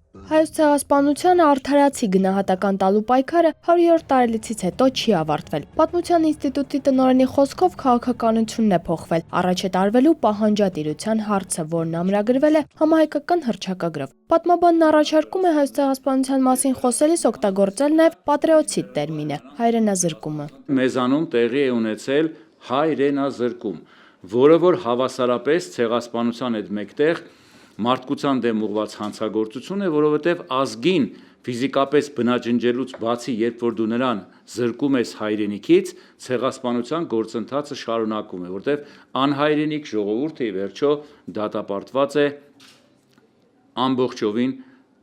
Հայոց ցեղասպանությանը արդարացի գնահատական տալու պայքարը 100-րդ տարելիցից հետո չի ավարտվել։ Պատմության ինստիտուտի տնօրենի խոսքով քաղաքականությունն է փոխվել։ Առաջ է տարվելու պահանջատիրության հարցը, որն ամրագրվել է համահայկական հռչակագրով։ Պատմաբանն առաջարկում է հայոց ցեղասպանության մասին խոսելիս օգտագործել նաև պատրիոտիտ տերմինը՝ հայրենազրկումը։ Մեզանում տեղի է ունեցել հայրենազրկում, որը որ հավասարապես ցեղասպանության հետ մեկտեղ մարդկության դեմ ուղղված հանցագործություն է, որովհետև ազգին ֆիզիկապես բնաջնջելուց բացի, երբ որ դու նրան զրկում ես հայրենիքից, ցեղասպանության գործընթացը շարունակում է, որովհետև անհայրենիք ժողովուրդը ի վերջո դատապարտված է ամբողջովին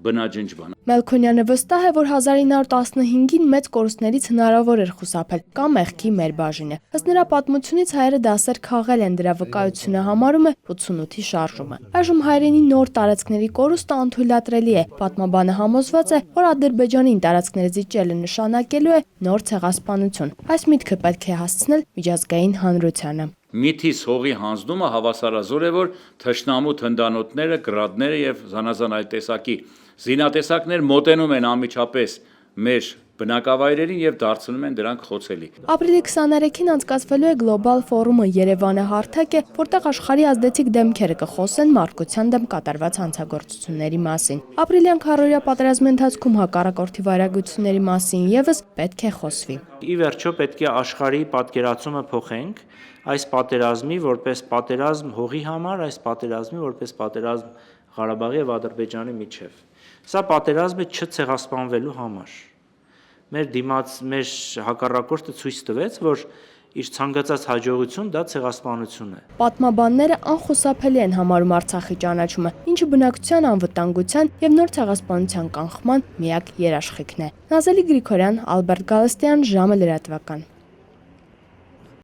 բնաջնջման։ Մելքոնյանը վստահ է, որ 1915-ին մեծ կորուստներից հնարավոր էր խուսափել կամ մեղքի մեր բաժինը։ Ըստ նրա պատմությունից հայերը դասեր քաղել են, դրա վկայությունը համարում է 88-ի շարժումը։ Այժմ հայրենի նոր տարածքների կորուստը անթույլատրելի է։ Պատմաբանը համոզված է, որ Ադրբեջանին տարածքներ զիջելը նշանակելու է նոր ցեղասպանություն։ Այս միտքը պետք է հասցնել միջազգային հանրությանը։ Միթիս հողի հանձնումը հավասարազոր է, որ թշնամու թնդանոթները, գրադները եւ զանազան այլ տեսակի զինատեսակներ մոտենում են անմիջապես մեր բնակավայրերին եւ դարձնում են դրանք խոցելի։ Ապրիլի 23-ին անցկացվելու է գլոբալ ֆորումը Երևանը հարթակ է, որտեղ աշխարհի ազդեցիկ դեմքերը կխոսեն մարդկության դեմ կատարված հանցագործությունների մասին։ Ապրիլյան քառօրյա պատերազմի ընթացքում հակառակորդի վայրագությունների մասին եւս պետք է խոսվի։ Ի վերջո պետք է աշխարհի պատկերացումը փոխենք այս պատերազմի որպես պատերազմ հողի համար, այս պատերազմի որպես պատերազմ Ղարաբաղի եւ Ադրբեջանի միջև։ Սա պատերազմ է չցեղասպանվելու համար։ Մեր հակառակորդը ցույց տվեց, որ իր ցանկացած հաջողություն դա ցեղասպանություն է։ Պատմաբանները անխուսափելի են համարում Արցախի ճանաչումը, ինչը բնակչության անվտանգության եւ նոր ցեղասպանության կանխման միակ երաշխիքն է։ Նազելի Գրիգորյան, Ալբերտ Գալստյան, ժամը լրատվական։